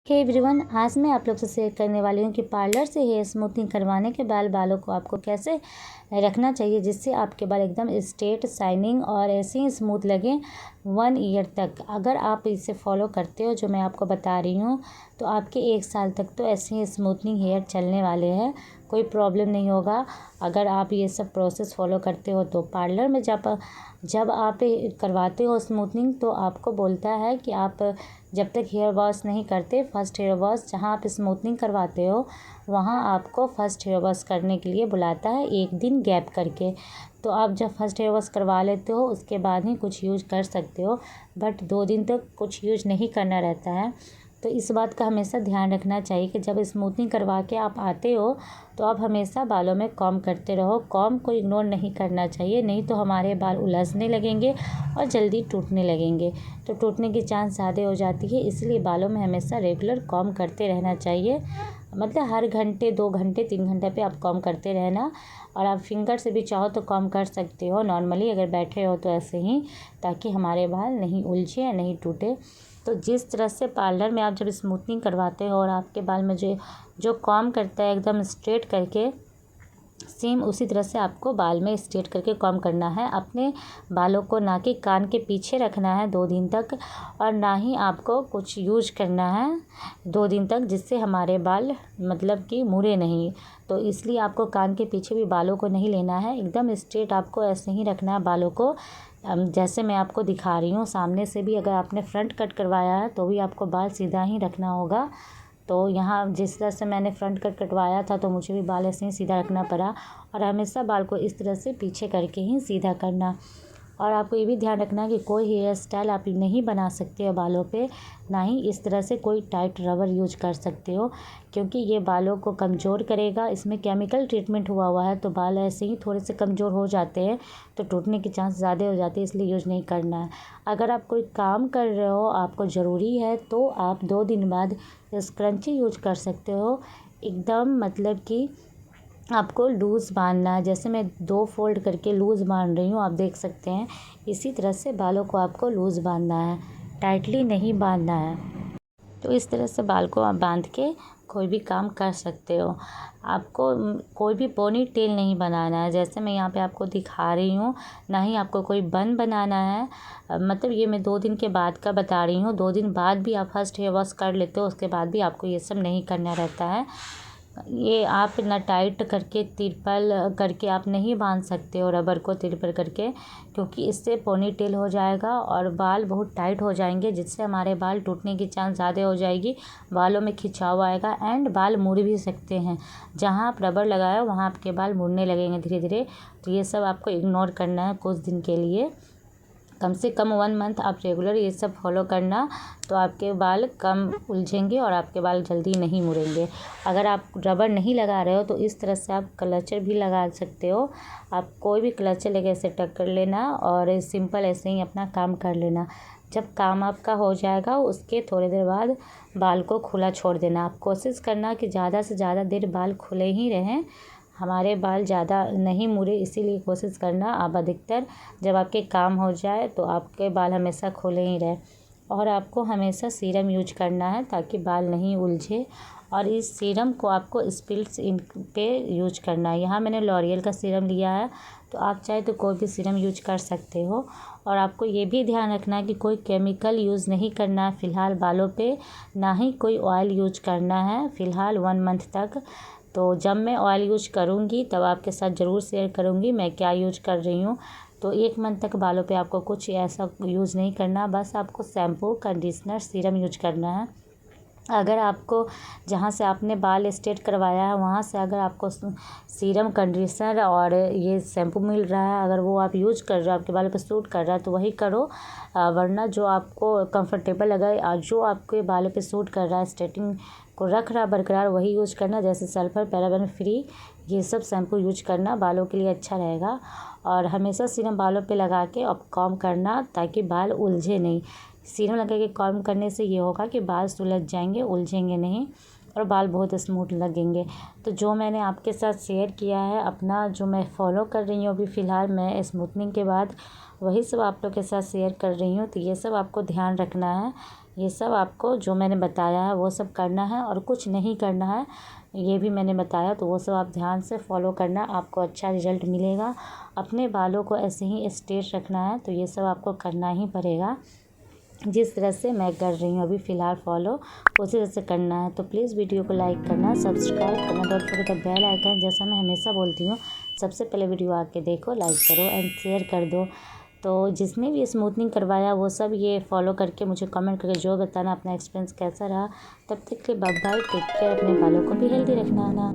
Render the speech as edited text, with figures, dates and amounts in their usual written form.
Hey everyone, आज मैं आप लोग से शेयर करने वाली हूँ कि पार्लर से हेयर स्मूथनिंग करवाने के बाद बालों को आपको कैसे रखना चाहिए जिससे आपके बाल एकदम स्ट्रेट, शाइनिंग और ऐसे ही स्मूथ लगें 1 ईयर तक। अगर आप इसे फॉलो करते हो जो मैं आपको बता रही हूँ तो आपके 1 साल तक तो ऐसे ही स्मूथनिंग हेयर चलने वाले हैं, कोई प्रॉब्लम नहीं होगा। अगर आप ये सब प्रोसेस फॉलो करते हो तो पार्लर में जब आप करवाते हो स्मूथनिंग तो आपको बोलता है कि आप जब तक हेयर वॉश नहीं करते, फर्स्ट हेयर वॉश जहाँ आप स्मूथनिंग करवाते हो वहाँ आपको फर्स्ट हेयर वॉश करने के लिए बुलाता है 1 दिन गैप करके। तो आप जब फर्स्ट हेयर वॉश करवा लेते हो उसके बाद ही कुछ यूज कर सकते हो, बट 2 दिन तक कुछ यूज नहीं करना रहता है। तो इस बात का हमेशा ध्यान रखना चाहिए कि जब स्मूथनिंग करवा के आप आते हो तो आप हमेशा बालों में कॉम्ब करते रहो। कॉम्ब को इग्नोर नहीं करना चाहिए, नहीं तो हमारे बाल उलझने लगेंगे और जल्दी टूटने लगेंगे, तो टूटने की चांस ज़्यादा हो जाती है। इसलिए बालों में हमेशा रेगुलर कॉम्ब करते रहना चाहिए, मतलब हर घंटे 2 घंटे 3 घंटे पे आप कॉम्ब करते रहना। और आप फिंगर से भी चाहो तो कॉम्ब कर सकते हो नॉर्मली, अगर बैठे हो तो ऐसे ही, ताकि हमारे बाल नहीं उलझे या नहीं टूटे। तो जिस तरह से पार्लर में आप जब स्मूथनिंग करवाते हो और आपके बाल में जो जो कॉम्ब करता है एकदम स्ट्रेट करके, सेम उसी तरह से आपको बाल में स्ट्रेट करके कॉम्ब करना है। अपने बालों को ना कि कान के पीछे रखना है 2 दिन तक, और ना ही आपको कुछ यूज करना है 2 दिन तक, जिससे हमारे बाल मतलब कि मुड़े नहीं। तो इसलिए आपको कान के पीछे भी बालों को नहीं लेना है, एकदम स्ट्रेट आपको ऐसे ही रखना है बालों को। जैसे मैं आपको दिखा रही हूँ सामने से भी, अगर आपने फ्रंट कट करवाया है तो भी आपको बाल सीधा ही रखना होगा। तो यहाँ जिस तरह से मैंने फ्रंट कट कटवाया था तो मुझे भी बाल ऐसे ही सीधा रखना पड़ा, और हमेशा बाल को इस तरह से पीछे करके ही सीधा करना। और आपको ये भी ध्यान रखना है कि कोई हेयर स्टाइल आप नहीं बना सकते हो बालों पे, ना ही इस तरह से कोई टाइट रबर यूज कर सकते हो, क्योंकि ये बालों को कमज़ोर करेगा। इसमें केमिकल ट्रीटमेंट हुआ है तो बाल ऐसे ही थोड़े से कमज़ोर हो जाते हैं, तो टूटने की चांस ज़्यादा हो जाती है, इसलिए यूज नहीं करना है। अगर आप कोई काम कर रहे हो, आपको ज़रूरी है, तो आप 2 दिन बाद स्क्रंची यूज कर सकते हो। एकदम मतलब कि आपको लूज़ बांधना है, जैसे मैं 2 फोल्ड करके लूज़ बांध रही हूँ, आप देख सकते हैं। इसी तरह से बालों को आपको लूज़ बांधना है, टाइटली नहीं बांधना है। तो इस तरह से बाल को आप बांध के कोई भी काम कर सकते हो। आपको कोई भी पोनी टेल नहीं बनाना है, जैसे मैं यहाँ पे आपको दिखा रही हूँ, ना ही आपको कोई बन बनाना है। मतलब ये मैं 2 दिन के बाद का बता रही हूँ। 2 दिन बाद भी आप फर्स्ट हेयर वॉश कर लेते हो, उसके बाद भी आपको ये सब नहीं करना रहता है। ये आप ना टाइट करके तिरपल करके आप नहीं बांध सकते हो रबर को तिरपल करके, क्योंकि इससे पोनी टेल हो जाएगा और बाल बहुत टाइट हो जाएंगे, जिससे हमारे बाल टूटने की चांस ज़्यादा हो जाएगी। बालों में खिंचाव आएगा एंड बाल मुड़ भी सकते हैं। जहाँ आप रबर लगाए हो वहाँ आपके बाल मुड़ने लगेंगे धीरे धीरे। तो ये सब आपको इग्नोर करना है कुछ दिन के लिए, कम से कम 1 मंथ आप रेगुलर ये सब फॉलो करना, तो आपके बाल कम उलझेंगे और आपके बाल जल्दी नहीं मुड़ेंगे। अगर आप रबर नहीं लगा रहे हो तो इस तरह से आप क्लचर भी लगा सकते हो। आप कोई भी क्लचर लेके ऐसे टक कर लेना और सिंपल ऐसे ही अपना काम कर लेना। जब काम आपका हो जाएगा उसके थोड़ी देर बाद बाल को खुला छोड़ देना। आप कोशिश करना कि ज़्यादा से ज़्यादा देर बाल खुले ही रहें, हमारे बाल ज़्यादा नहीं मुड़े, इसीलिए कोशिश करना आप अधिकतर जब आपके काम हो जाए तो आपके बाल हमेशा खुले ही रहे। और आपको हमेशा सीरम यूज करना है ताकि बाल नहीं उलझे, और इस सीरम को आपको स्पिल्स इन पे यूज करना है। यहाँ मैंने लॉरियल का सीरम लिया है, तो आप चाहे तो कोई भी सीरम यूज कर सकते हो। और आपको ये भी ध्यान रखना है कि कोई केमिकल यूज़ नहीं करना है फ़िलहाल बालों पे, ना ही कोई ऑयल यूज करना है फ़िलहाल 1 मंथ तक। तो जब मैं ऑयल यूज करूँगी तब आपके साथ ज़रूर शेयर करूँगी मैं क्या यूज कर रही हूँ। तो 1 मंथ तक बालों पे आपको कुछ ऐसा यूज़ नहीं करना, बस आपको शैम्पू, कंडीशनर, सीरम यूज करना है। अगर आपको जहाँ से आपने बाल स्ट्रेट करवाया है वहाँ से अगर आपको सीरम, कंडीशनर और ये शैम्पू मिल रहा है, अगर वो आप यूज कर रहे हो, आपके बालों पर सूट कर रहा है तो वही करो। वरना जो आपको कंफर्टेबल लगा, जो आपके बालों पे सूट कर रहा है, स्ट्रेटिंग को रख रहा है बरकरार, वही यूज करना। जैसे सल्फर, पैराबेन फ्री ये सब शैम्पू यूज करना, बालों के लिए अच्छा रहेगा। और हमेशा सीरम बालों पे लगा के अब कॉम्ब करना ताकि बाल उलझे नहीं। सीरम लगा के कॉम्ब करने से ये होगा कि बाल सुलझ जाएंगे, उलझेंगे नहीं, और बाल बहुत स्मूथ लगेंगे। तो जो मैंने आपके साथ शेयर किया है अपना, जो मैं फॉलो कर रही हूँ अभी फ़िलहाल मैं स्मूथनिंग के बाद, वही सब आप लोग के साथ शेयर कर रही हूँ। तो ये सब आपको ध्यान रखना है, ये सब आपको जो मैंने बताया है वो सब करना है और कुछ नहीं करना है, ये भी मैंने बताया, तो वो सब आप ध्यान से फॉलो करना, आपको अच्छा रिजल्ट मिलेगा। अपने बालों को ऐसे ही स्ट्रेट रखना है, तो ये सब आपको करना ही पड़ेगा। जिस तरह से मैं कर रही हूँ अभी फ़िलहाल फॉलो, उसी तरह से करना है। तो प्लीज़ वीडियो को लाइक करना, सब्सक्राइब करना, don't forget the bell icon. जैसा मैं हमेशा बोलती हूँ, सबसे पहले वीडियो आके देखो, लाइक करो एंड शेयर कर दो। तो जिसने भी स्मूथनिंग करवाया वो सब ये फॉलो करके मुझे कमेंट करके जो बताना अपना एक्सपीरियंस कैसा रहा। तब तक के लिए बाय बाय, टेक केयर, अपने बालों को भी हेल्दी रखना।